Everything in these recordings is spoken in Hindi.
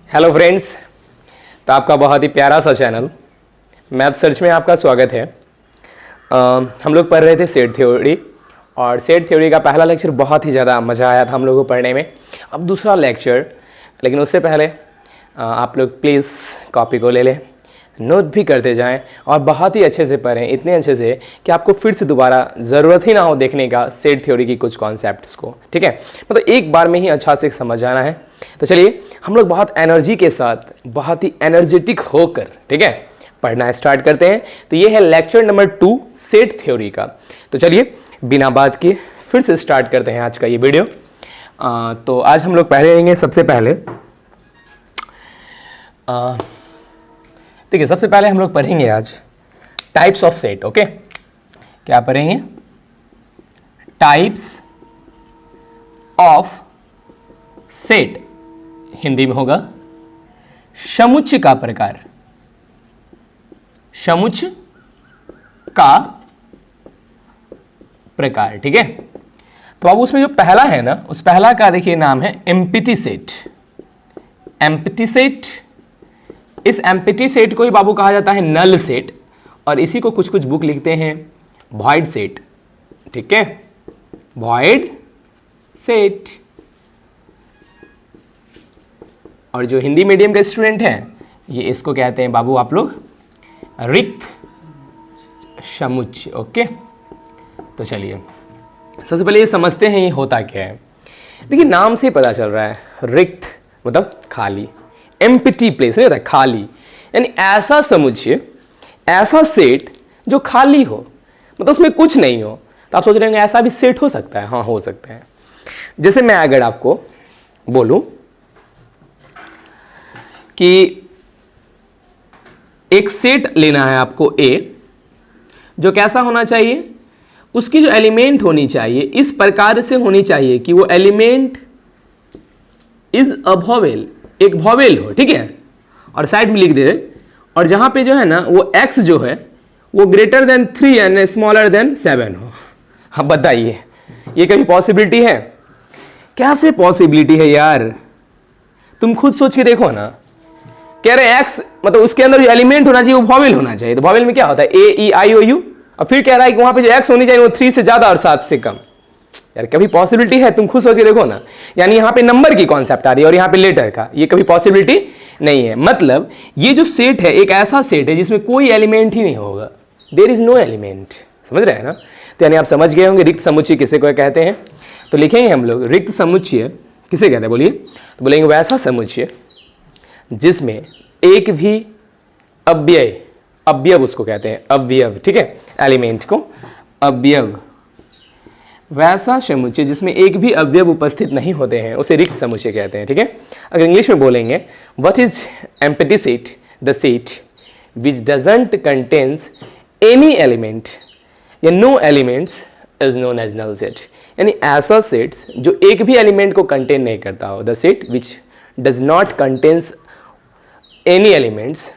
हेलो फ्रेंड्स, तो आपका बहुत ही प्यारा सा चैनल मैथ सर्च में आपका स्वागत है। हम लोग पढ़ रहे थे सेट थ्योरी, और सेट थ्योरी का पहला लेक्चर बहुत ही ज़्यादा मज़ा आया था हम लोगों को पढ़ने में। अब दूसरा लेक्चर, लेकिन उससे पहले आप लोग प्लीज़ कॉपी को ले लें, नोट भी करते जाएं और बहुत ही अच्छे से पढ़ें, इतने अच्छे से कि आपको फिर से दोबारा ज़रूरत ही ना हो देखने का सेट थ्योरी की कुछ कॉन्सेप्ट्स को। ठीक है, मतलब एक बार में ही अच्छा से समझ आना है। तो चलिए हम लोग बहुत एनर्जी के साथ, बहुत ही एनर्जेटिक होकर, ठीक है, पढ़ना स्टार्ट करते हैं। तो ये है लेक्चर नंबर 2 सेट थ्योरी का। तो चलिए बिना बात किए फिर से स्टार्ट करते हैं आज का ये वीडियो। तो आज हम लोग पढ़ेंगे सबसे पहले, ठीक है, सबसे पहले हम लोग पढ़ेंगे आज टाइप्स ऑफ सेट। ओके, क्या पढ़ेंगे? टाइप्स ऑफ सेट, हिंदी में होगा समुच्चय का प्रकार। समुच्चय का प्रकार, ठीक है। तो अब उसमें जो पहला है ना, उस पहला का देखिए नाम है एम्प्टी सेट। एम्प्टी सेट, इस एम्प्टी सेट को ही बाबू कहा जाता है नल सेट, और इसी को कुछ कुछ बुक लिखते हैं वॉइड सेट। ठीक है, वॉइड सेट। और जो हिंदी मीडियम के स्टूडेंट हैं, ये इसको कहते हैं बाबू आप लोग रिक्त समुच्चय। ओके, तो चलिए सबसे पहले ये समझते हैं ये होता क्या है। देखिए नाम से पता चल रहा है, रिक्त मतलब खाली, एम्प्टी प्लेस नहीं होता, खाली, यानी ऐसा समुच्चय, ऐसा सेट जो खाली हो, मतलब उसमें कुछ नहीं हो। तो आप सोच रहे होंगे ऐसा भी सेट हो सकता है? हाँ, हो सकता है। जैसे मैं अगर आपको बोलूं कि एक सेट लेना है आपको ए, जो कैसा होना चाहिए, उसकी जो एलिमेंट होनी चाहिए इस प्रकार से होनी चाहिए कि वो एलिमेंट इज अ वॉवेल, एक वॉवेल हो, ठीक है, और साइड में लिख दे, और जहां पे जो है ना वो x जो है वो greater than 3 and smaller than 7 हो। अब बताइए ये कभी पॉसिबिलिटी है? कैसे पॉसिबिलिटी है यार? तुम खुद सोच के देखो ना। कह रहे x मतलब उसके अंदर जो एलिमेंट होना चाहिए वो वॉवेल होना चाहिए। तो वॉवेल में क्या होता है? ए ई आई ओ यू, और फिर कह रहा है कि वहां पे जो x होनी चाहिए वो 3 से ज्यादा और 7 से कम। यार कभी पॉसिबिलिटी है? तुम खुद सोच के देखो ना। यानी यहां पे नंबर की कॉन्सेप्ट आ रही है और यहां पे लेटर का, ये कभी पॉसिबिलिटी नहीं है। मतलब ये जो सेट है एक ऐसा सेट है जिसमें कोई एलिमेंट ही नहीं होगा, देयर इज नो एलिमेंट। समझ रहे हैं ना? तो यानी आप समझ गए होंगे रिक्त समुच्चय किसे को कहते हैं। तो लिखेंगे हम लोग रिक्त समुच्चय किसे कहते हैं, बोलिए? तो बोलेंगे वैसा समुच्चय जिसमें एक भी अव्यय, अवयव उसको कहते हैं, अवयव, ठीक है, एलिमेंट को अवयव, वैसा समुच्चय जिसमें एक भी अवयव उपस्थित नहीं होते हैं उसे रिक्त समुच्चय कहते हैं। ठीक है, अगर इंग्लिश में बोलेंगे what is empty set? The set which doesn't contains any element या no elements is known as null set. यानी ऐसा सेट्स जो एक भी एलिमेंट को कंटेन नहीं करता हो, the set which does not contains any elements,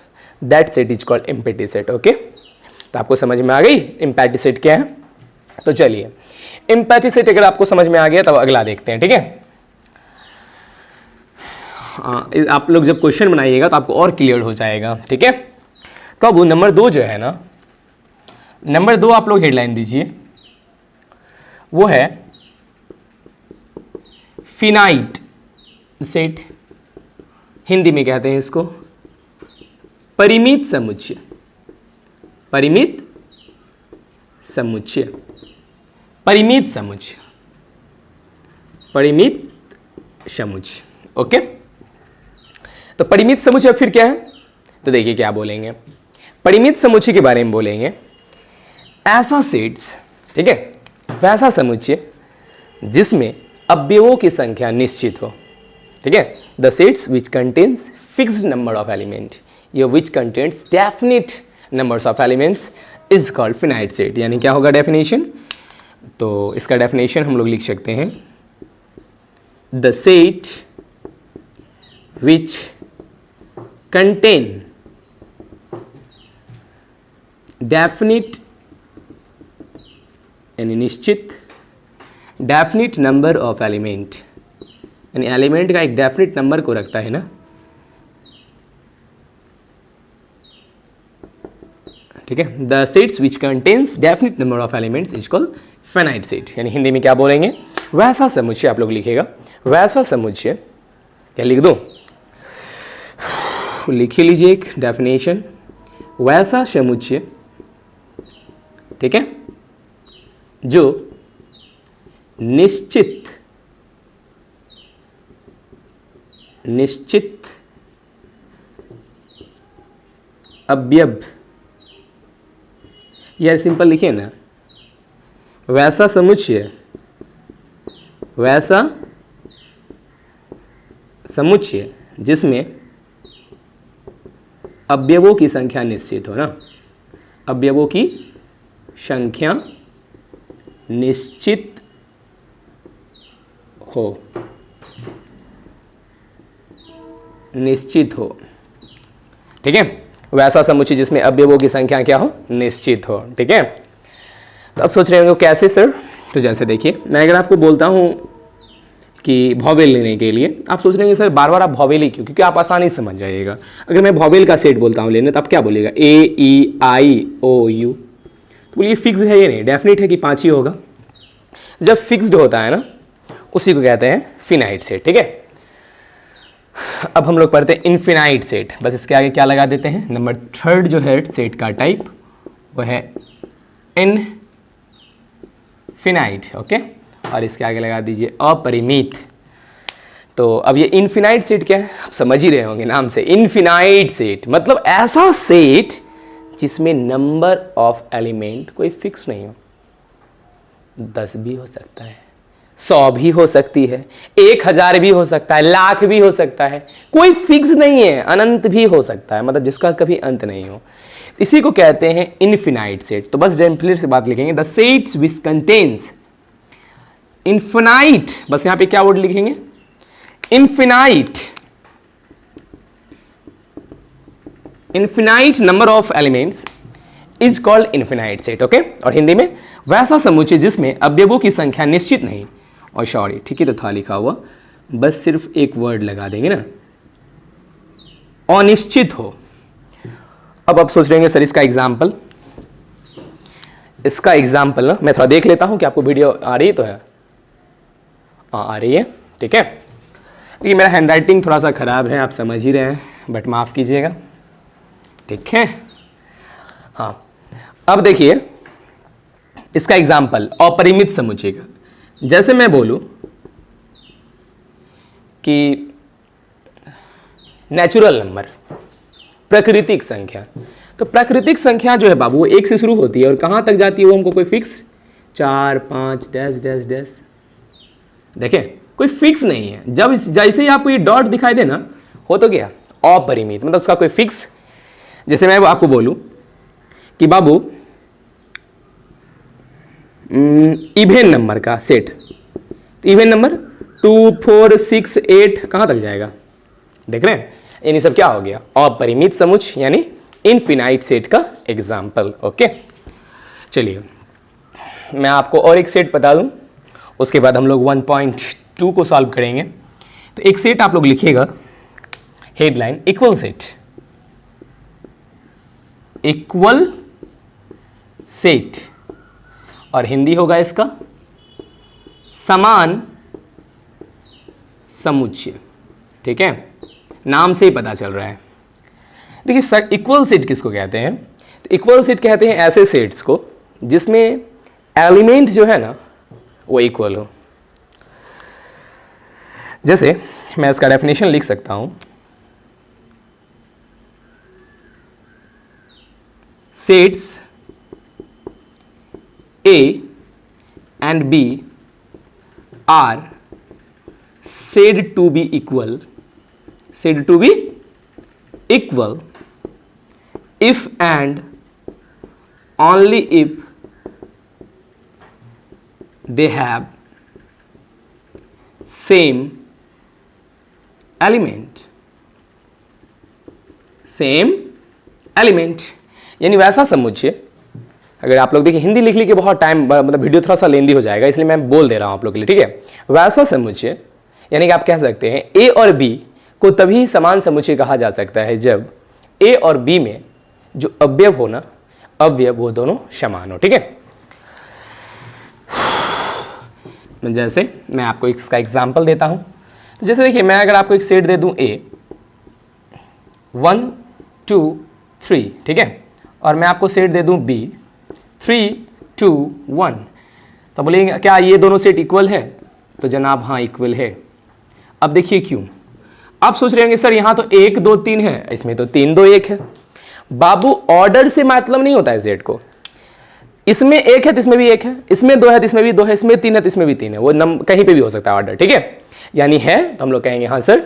that set is called empty set. Okay, तो आपको समझ में आ गई एम्प्टी सेट क्या है? तो चलिए एम्प्टी सेट अगर आपको समझ में आ गया तब अगला देखते हैं। ठीक है, आप लोग जब क्वेश्चन बनाइएगा तो आपको और क्लियर हो जाएगा। ठीक है, तो अब नंबर 2 जो है ना, नंबर 2 आप लोग हेडलाइन दीजिए, वो है फिनाइट सेट। हिंदी में कहते हैं इसको परिमित समुच्चय। परिमित समुच्चय, परिमित समुच्चय, परिमित समुच्चय। ओके, तो परिमित समुच्चय फिर क्या है? तो देखिए क्या बोलेंगे, परिमित समुच्चय के बारे में बोलेंगे ऐसा सेट्स, ठीक है, वैसा समुच्चय जिसमें अवयवों की संख्या निश्चित हो। ठीक है, the sets which contains fixed number of element या which contains definite numbers of elements is called finite set. यानी क्या होगा डेफिनेशन? तो इसका डेफिनेशन हम लोग लिख सकते हैं the set which contain definite, यानी निश्चित, डेफिनिट नंबर ऑफ एलिमेंट, यानी एलिमेंट का एक डेफिनिट नंबर को रखता है ना, ठीक है। The sets which contains definite number of elements is called finite set, यानी हिंदी में क्या बोलेंगे, वैसा समुच्चय। आप लोग लिखेगा वैसा समुच्चय, क्या लिख दो, लिख ही लीजिए एक डेफिनेशन, वैसा समुच्चय, ठीक है, जो निश्चित अवयव, यार सिंपल लिखिए ना, वैसा समुच्चय, वैसा समुच्चय जिसमें अवयवों की संख्या निश्चित हो ना, अवयवों की संख्या निश्चित हो, निश्चित हो, ठीक है। वैसा समुच्चय जिसमें अवयवों की संख्या क्या हो, निश्चित हो, ठीक है। तो अब सोच रहे होंगे कैसे सर, तो जैसे देखिए, मैं अगर आपको बोलता हूं कि भॉवेल लेने के लिए, आप सोच रहे होंगे सर बार बार आप भॉवेल ही क्यों, क्योंकि आप आसानी से समझ जाइएगा। अगर मैं भॉवेल का सेट बोलता हूं लेने, तो आप क्या बोलिएगा, ए ई आई ओ यू, तो बोलिए फिक्स्ड है ये नहीं, डेफिनेट है कि 5 ही होगा। जब फिक्स्ड होता है ना, उसी को कहते हैं फिनाइट सेट, ठीक है। अब हम लोग पढ़ते हैं इनफिनाइट सेट, बस इसके आगे क्या लगा देते हैं, नंबर 3 जो है सेट का टाइप वो है इनफिनाइट, ओके, और इसके आगे लगा दीजिए अपरिमित। तो अब ये इनफिनाइट सेट क्या है, आप समझ ही रहे होंगे नाम से, इनफिनाइट सेट मतलब ऐसा सेट जिसमें नंबर ऑफ एलिमेंट कोई फिक्स नहीं हो, 10 भी हो सकता है, 100 भी हो सकती है, 1000 भी हो सकता है, लाख भी हो सकता है, कोई फिक्स नहीं है, अनंत भी हो सकता है, मतलब जिसका कभी अंत नहीं हो, इसी को कहते हैं इनफिनाइट सेट। तो बस डेम्पलेट से बात लिखेंगे, the sets which contains infinite, बस यहां पे क्या वर्ड लिखेंगे, infinite, infinite number of elements is called infinite set, okay. और हिंदी में वैसा समुच्चय जिसमें अवयवों की संख्या निश्चित नहीं, और सॉरी ठीक ही तो था लिखा हुआ, बस सिर्फ एक वर्ड लगा देंगे ना, अनिश्चित हो। अब आप सोच रहे हैं सर इसका एग्जाम्पल, इसका एग्जाम्पल ना मैं थोड़ा देख लेता हूं कि आपको वीडियो आ रही तो है, हाँ आ रही है, ठीक है। ये मेरा हैंडराइटिंग थोड़ा सा खराब है, आप समझ ही रहे हैं, बट माफ कीजिएगा, ठीक है। हाँ अब देखिए इसका एग्जाम्पल अपरिमित समुच्चय का, जैसे मैं बोलूं कि नेचुरल नंबर, प्राकृतिक संख्या, तो प्राकृतिक संख्या जो है बाबू वो 1 से शुरू होती है और कहां तक जाती है वो हमको कोई फिक्स 4 5 डैश डैश डैश, देखें कोई फिक्स नहीं है। जब जैसे ही आपको ये डॉट दिखाई दे ना, हो तो गया अपरिमित, मतलब उसका कोई फिक्स। जैसे मैं आपको बोलूं कि बाबू इवेन नंबर का सेट, इवेन नंबर 2 4 6 8 कहां तक जाएगा, देख रहे हैं, यानी सब क्या हो गया, अपरिमित समुच्चय यानी इनफिनाइट सेट का एग्जाम्पल, ओके। चलिए मैं आपको और एक सेट बता दूं, उसके बाद हम लोग 1.2 को सॉल्व करेंगे। तो एक सेट आप लोग लिखिएगा, headline equal set, equal set, और हिंदी होगा इसका समान समुच्चय, ठीक है, नाम से ही पता चल रहा है। देखिए सर इक्वल सेट किसको कहते हैं, तो इक्वल सेट कहते हैं ऐसे सेट्स को जिसमें एलिमेंट जो है ना वो इक्वल हो। जैसे मैं इसका डेफिनेशन लिख सकता हूं, sets A and B are said to be equal, said to be equal if and only if they have same element, same element, यानी वैसा समुच्चय। अगर आप लोग देखिए हिंदी लिख के बहुत टाइम, मतलब वीडियो थोड़ा सा लेंदी हो जाएगा, इसलिए मैं बोल दे रहा हूं आप लोग के लिए, ठीक है। वैसा समुच्चय यानी कि आप कह सकते हैं ए और बी को तभी समान समुच्चय कहा जा सकता है जब ए और बी में जो अवयव हो ना, अव्यय वो दोनों समान हो। ठीक है, जैसे मैं आपको इसका एग्जाम्पल देता हूं। तो जैसे देखिए, मैं अगर आपको एक सेट दे दूं ए 1 2 3, ठीक है, और मैं आपको सेट दे दूं बी 3 2 1, तो बोलेंगे क्या ये दोनों सेट इक्वल है? तो जनाब हाँ इक्वल है। अब देखिए क्यों। आप सोच रहे होंगे सर यहाँ तो 1 2 3 है, इसमें तो 3 2 1 है। बाबू ऑर्डर से मतलब नहीं होता है सेट को। इसमें 1 है तो इसमें भी 1 है, इसमें 2 है तो इसमें भी 2 है, इसमें 3 है तो इसमें भी 3 है। वो कहीं पे भी हो सकता है ऑर्डर। ठीक है, यानी है तो हम लोग कहेंगे हाँ सर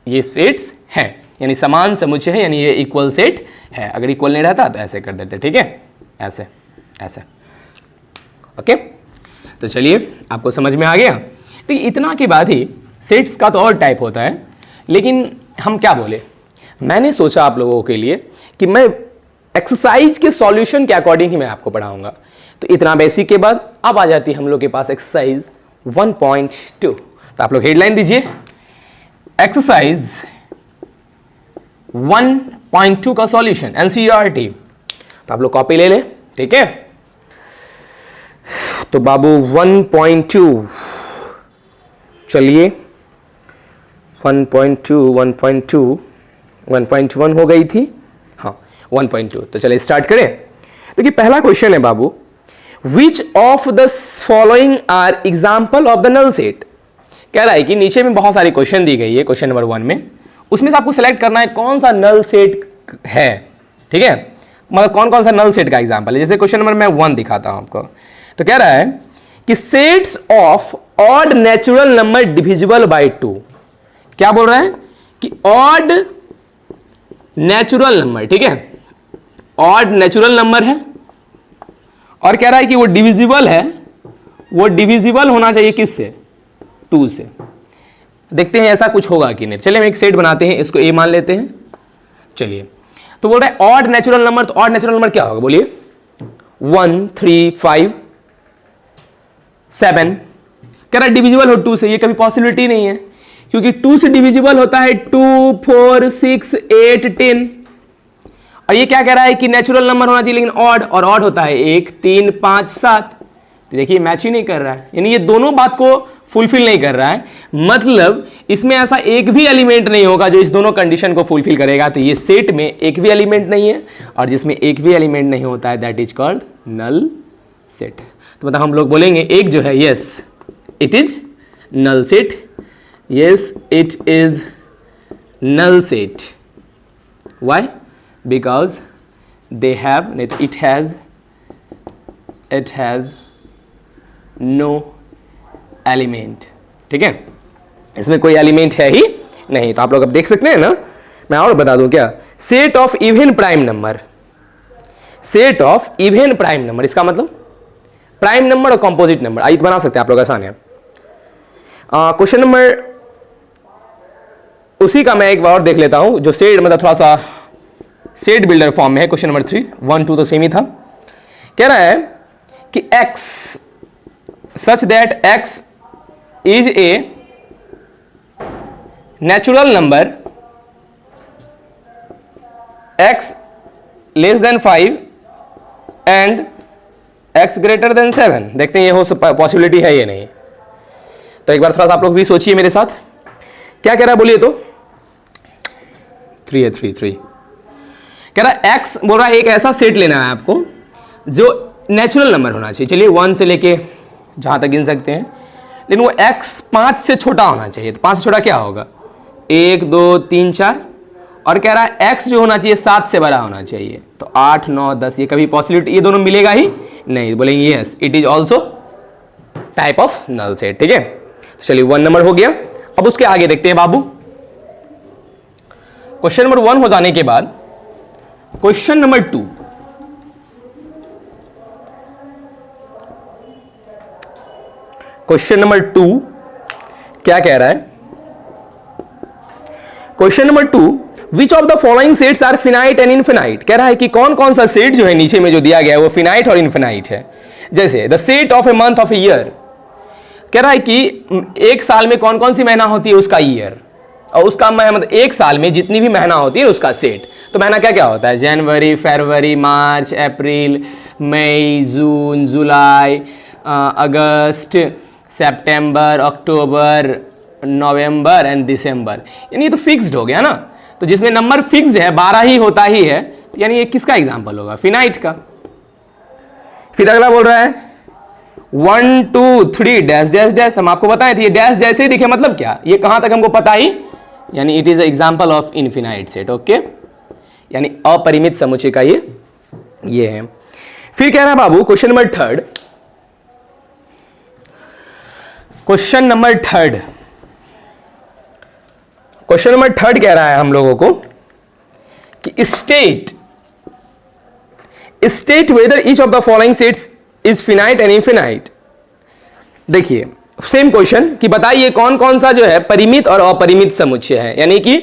ये सेट्स हैं, यानी समान समुच्चय है, यानी ये इक्वल सेट है। अगर इक्वल नहीं रहता तो ऐसे कर देते। ठीक है, ऐसे ऐसे। ओके, तो चलिए आपको समझ में आ गया। तो इतना के बाद ही सेट्स का तो और टाइप होता है, लेकिन हम क्या बोले, मैंने सोचा आप लोगों के लिए कि मैं एक्सरसाइज के सॉल्यूशन के अकॉर्डिंग ही मैं आपको पढ़ाऊंगा। तो इतना बेसिक के बाद अब आ जाती है हम लोग के पास एक्सरसाइज 1.2। तो आप लोग हेडलाइन दीजिए, एक्सरसाइज 1.2 का सॉल्यूशन एनसीईआरटी। तो आप लोग कॉपी ले ले। ठीक है, तो बाबू 1.2, चलिए 1.2 1.2 1.1 हो गई थी, हाँ 1.2। तो चलिए स्टार्ट करें। देखिए पहला क्वेश्चन है बाबू, which of the following are example of the null set. कह रहा है कि नीचे में बहुत सारी क्वेश्चन दी गई है, क्वेश्चन नंबर 1 में, उसमें से आपको सेलेक्ट करना है कौन सा नल सेट है। ठीक है, मतलब कौन कौन सा नल सेट का एग्जाम्पल है। जैसे क्वेश्चन नंबर मैं 1 दिखाता हूं आपको। तो कह रहा है कि sets of odd natural number divisible by 2। क्या बोल रहा है कि ऑड नेचुरल नंबर, ठीक है, ऑड नेचुरल नंबर है, और कह रहा है कि वो डिविजिबल है, वो डिविजिबल होना चाहिए किससे? 2 से। देखते हैं ऐसा कुछ होगा कि नहीं। चलिए हम एक सेट बनाते हैं, इसको ए मान लेते हैं। चलिए, तो बोल रहा है ऑड नेचुरल नंबर। तो ऑड नेचुरल नंबर क्या होगा बोलिए? 1 3 5 7। कह रहा है डिविजिबल हो 2 से। ये कभी पॉसिबिलिटी नहीं है, क्योंकि 2 से डिविजिबल होता है 2 4 6 8 10। और ये क्या कह रहा है कि नेचुरल नंबर होना चाहिए लेकिन ऑड, और ऑड होता है 1 3 5 7। तो देखिए मैच ही नहीं कर रहा है, यानी ये दोनों बात को फुलफिल नहीं कर रहा है। मतलब इसमें ऐसा एक भी एलिमेंट नहीं होगा जो इस दोनों कंडीशन को फुलफिल करेगा। तो ये सेट में एक भी एलिमेंट नहीं है, और जिसमें एक भी एलिमेंट नहीं होता है that is called null set. तो मतलब हम लोग बोलेंगे एक जो है, yes it is null set, yes it is null set. Why? Because they have, it has no element. ठीक है, इसमें कोई एलिमेंट है ही नहीं। तो आप लोग अब देख सकते हैं ना, मैं और बता दूं क्या, set of even prime number, set of even prime number, इसका मतलब प्राइम नंबर और कंपोजिट नंबर। आइए बना सकते हैं आप लोग, आसान है। क्वेश्चन नंबर उसी का मैं एक बार और देख लेता हूं, जो सेट मतलब थोड़ा सा सेट बिल्डर फॉर्म में है। क्वेश्चन नंबर 3 1 2 तो सेम ही था। कह रहा है कि x such that x is a natural number, x less than 5 and x greater than 7। देखते हैं ये हो पॉसिबिलिटी है ये नहीं। तो एक बार थोड़ा सा आप लोग भी सोचिए मेरे साथ, क्या कह रहा है बोलिए। तो 3 है, 3 3 कह रहा है x बोल रहा है एक ऐसा सेट लेना है आपको जो नेचुरल नंबर होना चाहिए। चलिए 1 से लेके जहां तक गिन सकते हैं, लेकिन वो x 5 से छोटा होना चाहिए। तो 5 से छोटा क्या होगा? 1 2 3 4। और कह रहा है x जो होना चाहिए 7 से बड़ा होना चाहिए। तो 8 9 10, ये कभी पॉसिबिलिटी, ये दोनों मिलेगा ही नहीं। बोलेंगे yes it is also type of null set. ठीक है, चलिए 1 नंबर हो गया। अब उसके आगे देखते हैं बाबू। क्वेश्चन नंबर 1 हो जाने के बाद क्वेश्चन नंबर 2, क्वेश्चन नंबर 2 क्या कह रहा है? Question number 2, which of the following sets are finite and infinite. कह रहा है कि कौन कौन सा सेट जो है नीचे में जो दिया गया है वो फिनाइट और इनफिनाइट है। जैसे the set of a month of a year, कह रहा है कि एक साल में कौन कौन सी महीना होती है उसका ईयर। और उसका मतलब एक साल में जितनी भी महीना होती है उसका सेट। तो महीना क्या क्या होता है? जनवरी, फरवरी, मार्च, अप्रैल, मई, जून, जुलाई, अगस्त, सितंबर, अक्टूबर, नवंबर एंड दिसंबर। यानी ये तो फिक्स्ड हो गया ना। तो जिसमें नंबर फिक्स्ड है 12 ही होता ही है, यानी ये किसका एग्जाम्पल होगा? फिनाइट का। फिर अगला बोल रहा है 1 2 3 डैश डैश डैश। हम आपको बताए थे ये डैश जैसे ही दिखे मतलब क्या, ये कहां तक हमको पता ही, यानी it is example of infinite set. Okay, यानी अपरिमित समुच्चय का ये है। फिर कह रहा है बाबू question number third, question number third कह रहा है हम लोगों को कि state whether each of the following sets is finite and infinite. देखिए सेम क्वेश्चन कि बताइए कौन कौन सा जो है परिमित और अपरिमित समुच्चय है, यानी कि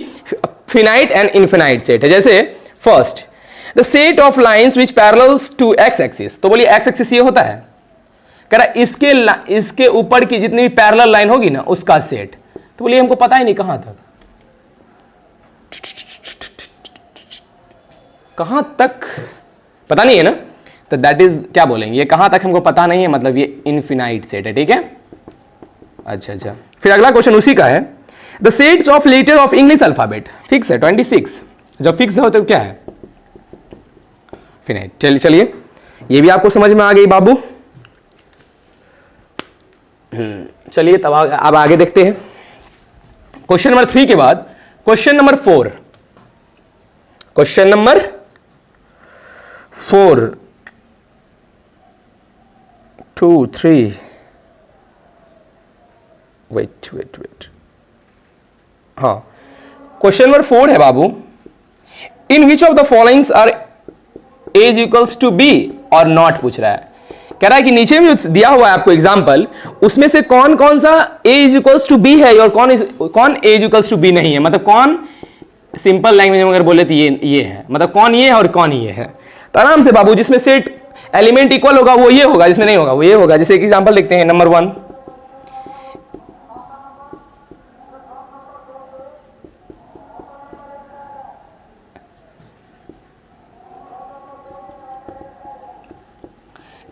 फिनाइट एंड इनफिनाइट सेट है। जैसे first, the set of lines which parallels to X axis. तो बोलिए एक्स एक्सिस ये होता है, कह रहा इसके ऊपर की जितनी भी पैरेलल लाइन होगी ना उसका सेट। तो बोलिए हमको पता ही नहीं कहां तक पता नहीं है ना, तो दैट इज क्या बोलेंगे, ये कहां तक हमको पता नहीं है, मतलब ये इनफिनाइट सेट है। ठीक है, अच्छा। फिर अगला क्वेश्चन उसी का है, the sets of letter of English alphabet fix है 26। जब फिक्स हो तो क्या है? फिनाइट। चलिए ये भी आपको समझ में आ गई बाबू। चलिए तब अब आगे देखते हैं। क्वेश्चन नंबर 3 के बाद question number 4। Question number 4 2 3 wait. हाँ, क्वेश्चन नंबर 4 है बाबू, in which of the followings are as equals to B और नॉट पूछ रहा है। कह रहा है कि नीचे में दिया हुआ है आपको एग्जाम्पल, उसमें से कौन कौन सा a is equals to B है और कौन a is equals to B नहीं है। मतलब कौन, सिंपल लैंग्वेज में अगर बोले तो ये है, मतलब कौन ये है और कौन ये है। तो आराम से बाबू, जिसमें सेट एलिमेंट इक्वल होगा वो ये होगा, जिसमें नहीं होगा वो ये होगा। जैसे एक एग्जाम्पल देखते हैं, नंबर 1,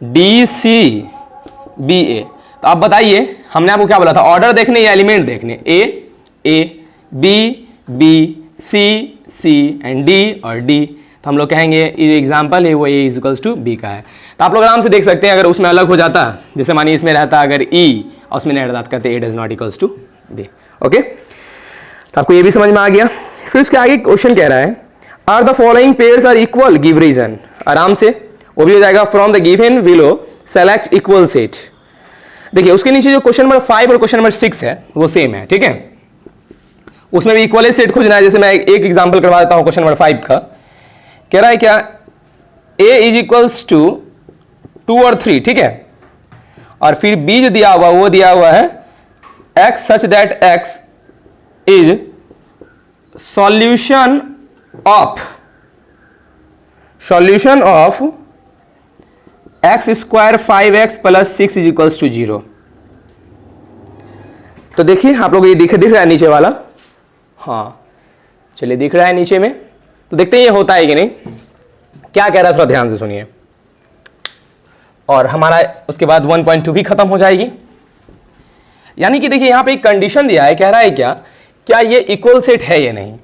DCBA। तो आप बताइए, हमने आपको क्या बोला था, ऑर्डर देखने या एलिमेंट देखने? A B B C C and D और D। तो हम लोग कहेंगे ये एग्जाम्पल है वो A is equals to B का है। तो आप लोग आराम से देख सकते हैं, अगर उसमें अलग हो जाता, जैसे मानिए इसमें रहता अगर E और उसमें नहीं रहता, कहते A does not equals to B। Okay, तो आपको ये भी समझ में आ गया। फिर उसके आगे क्वेश्चन कह रहा है, are the following pairs are equal, give reason. आराम से वो भी हो जाएगा, from the given below select equal set. देखिए उसके नीचे जो क्वेश्चन नंबर 5 और क्वेश्चन नंबर 6 है वो सेम है। ठीक है, उसमें भी इक्वल सेट खोजना है। जैसे मैं एक एग्जांपल करवा देता हूं क्वेश्चन नंबर 5 का। कह रहा है क्या, a इज इक्वल्स टू 2 और 3। ठीक है, और फिर b जो दिया हुआ वो दिया हुआ है x such that x is solution of X square 5x plus 6 is equals to 0। तो देखिए आप लोग ये दिख रहा है नीचे वाला। हाँ चलिए, दिख रहा है नीचे में, तो देखते हैं ये होता है कि नहीं। क्या कह रहा है थोड़ा ध्यान से सुनिए, और हमारा उसके बाद 1.2 भी खत्म हो जाएगी। यानी कि देखिए यहां पे एक कंडीशन दिया है, कह रहा है क्या ये इक्वल सेट है या नहीं।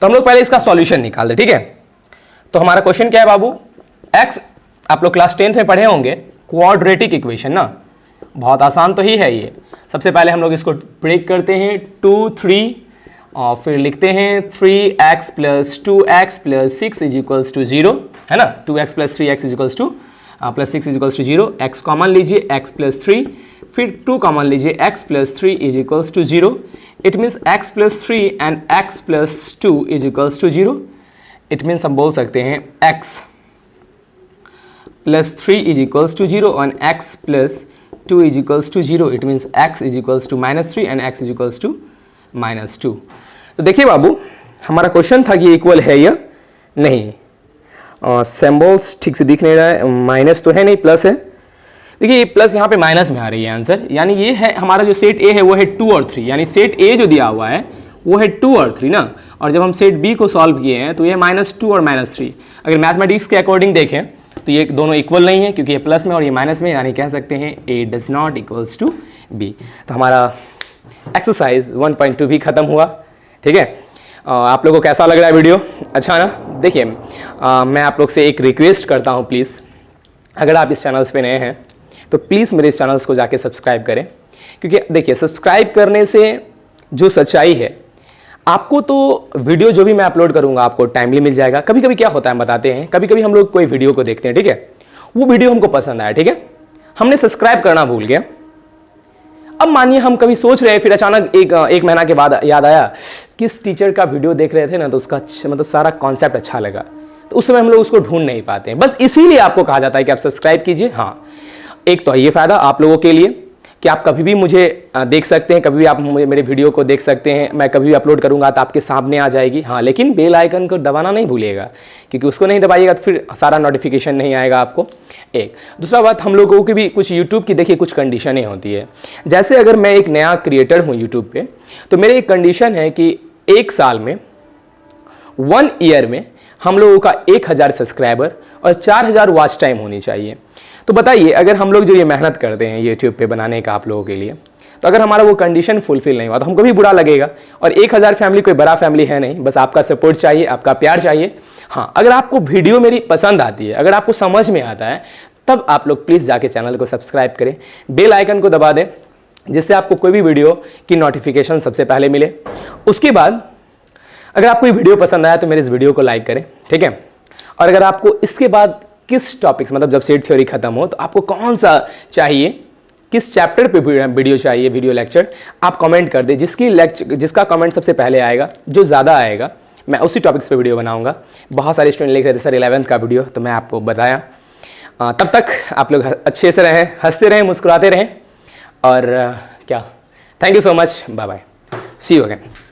तो हम लोग पहले इसका सॉल्यूशन निकाल दे। ठीक है, तो हमारा क्वेश्चन क्या है बाबू, एक्स, आप लोग क्लास 10th में पढ़े होंगे क्वाड्रेटिक इक्वेशन ना, बहुत आसान तो ही है ये। सबसे पहले हम लोग इसको ब्रेक करते हैं 2 3 और फिर लिखते हैं 3x plus 2x plus 6 is equals to 0, है ना। 2x plus 3x is equals to plus 6 is equals to 0। x common लीजिए, x प्लस 3, फिर 2 कॉमन लीजिए, x plus 3 is equals to 0। It means x plus 3 and x plus 2 is equals to 0। It means हम बोल सकते हैं x plus 3 is equals to 0 और x plus 2 is equals to 0। It means x is equals to -3 and x is equals to -2। तो देखिए बाबू, हमारा क्वेश्चन था कि इक्वल है या नहीं। सिंबल्स ठीक से दिख नहीं रहा है, माइनस तो है नहीं, प्लस है। देखिए ये प्लस यहाँ पे माइनस में आ रही है आंसर, यानी ये है हमारा जो सेट ए है वो है 2 और 3, यानी सेट ए जो दिया हुआ है वो है 2 और 3 ना, और जब हम सेट बी को सॉल्व किए हैं तो ये -2 और -3। अगर मैथमेटिक्स के अकॉर्डिंग देखें तो ये दोनों इक्वल नहीं है, क्योंकि ये प्लस में और ये माइनस में, यानी कह सकते हैं A does not equals to B. तो हमारा एक्सरसाइज 1.2 भी खत्म हुआ। ठीक है, आप लोगों को कैसा लग रहा है वीडियो? अच्छा ना? देखिए मैं आप लोग से एक रिक्वेस्ट करता हूँ, प्लीज़ अगर आप इस चैनल्स पे नए हैं तो प्लीज़ मेरे इस चैनल्स को जाके सब्सक्राइब करें, क्योंकि देखिए सब्सक्राइब करने से जो सच्चाई है, आपको तो वीडियो जो भी मैं अपलोड करूंगा आपको टाइमली मिल जाएगा। कभी कभी क्या होता है बताते हैं, कभी कभी हम लोग कोई वीडियो को देखते हैं, ठीक है, वो वीडियो हमको पसंद आया, ठीक है, हमने सब्सक्राइब करना भूल गया। अब मानिए हम कभी सोच रहे हैं, फिर अचानक एक महीना के बाद याद आया किस टीचर का वीडियो देख रहे थे ना, तो उसका मतलब सारा कॉन्सेप्ट अच्छा लगा, तो उस समय हम लोग उसको ढूंढ नहीं पाते हैं। बस इसीलिए आपको कहा जाता है कि आप सब्सक्राइब कीजिए। हाँ, एक तो ये फायदा आप लोगों के लिए कि आप कभी भी मुझे देख सकते हैं, कभी भी आप मेरे वीडियो को देख सकते हैं, मैं कभी भी अपलोड करूंगा तो आपके सामने आ जाएगी। हाँ, लेकिन बेल आइकन को दबाना नहीं भूलिएगा, क्योंकि उसको नहीं दबाइएगा तो फिर सारा नोटिफिकेशन नहीं आएगा आपको। एक दूसरा बात, हम लोगों की भी कुछ यूट्यूब की देखिए कुछ कंडीशनें होती है। जैसे अगर मैं एक नया क्रिएटर हूँ यूट्यूब पे, तो मेरी एक कंडीशन है कि 1 साल में 1 ईयर में हम लोगों का 1000 सब्सक्राइबर और 4000 वॉच टाइम होनी चाहिए। तो बताइए, अगर हम लोग जो ये मेहनत करते हैं यूट्यूब पे बनाने का आप लोगों के लिए, तो अगर हमारा वो कंडीशन फुलफिल नहीं हुआ तो हमको भी बुरा लगेगा। और 1000 फैमिली कोई बड़ा फैमिली है नहीं, बस आपका सपोर्ट चाहिए, आपका प्यार चाहिए। हाँ, अगर आपको वीडियो मेरी पसंद आती है, अगर आपको समझ में आता है, तब आप लोग प्लीज़ जाके चैनल को सब्सक्राइब करें, बेल आइकन को दबा दें, जिससे आपको कोई भी वीडियो की नोटिफिकेशन सबसे पहले मिले। उसके बाद अगर आपको ये वीडियो पसंद आया तो मेरे इस वीडियो को लाइक करें, ठीक है। और अगर आपको इसके बाद किस टॉपिक्स, मतलब जब सेट थ्योरी खत्म हो तो आपको कौन सा चाहिए, किस चैप्टर पे वीडियो चाहिए, वीडियो लेक्चर, आप कमेंट कर दे। जिसका कमेंट सबसे पहले आएगा, जो ज़्यादा आएगा, मैं उसी टॉपिक्स पे वीडियो बनाऊंगा। बहुत सारे स्टूडेंट लिख रहे थे सर 11th का वीडियो, तो मैं आपको बताया। तब तक आप लोग अच्छे से रहें, हंसते रहें, मुस्कुराते रहें, और क्या, thank you so much, bye bye, see you again.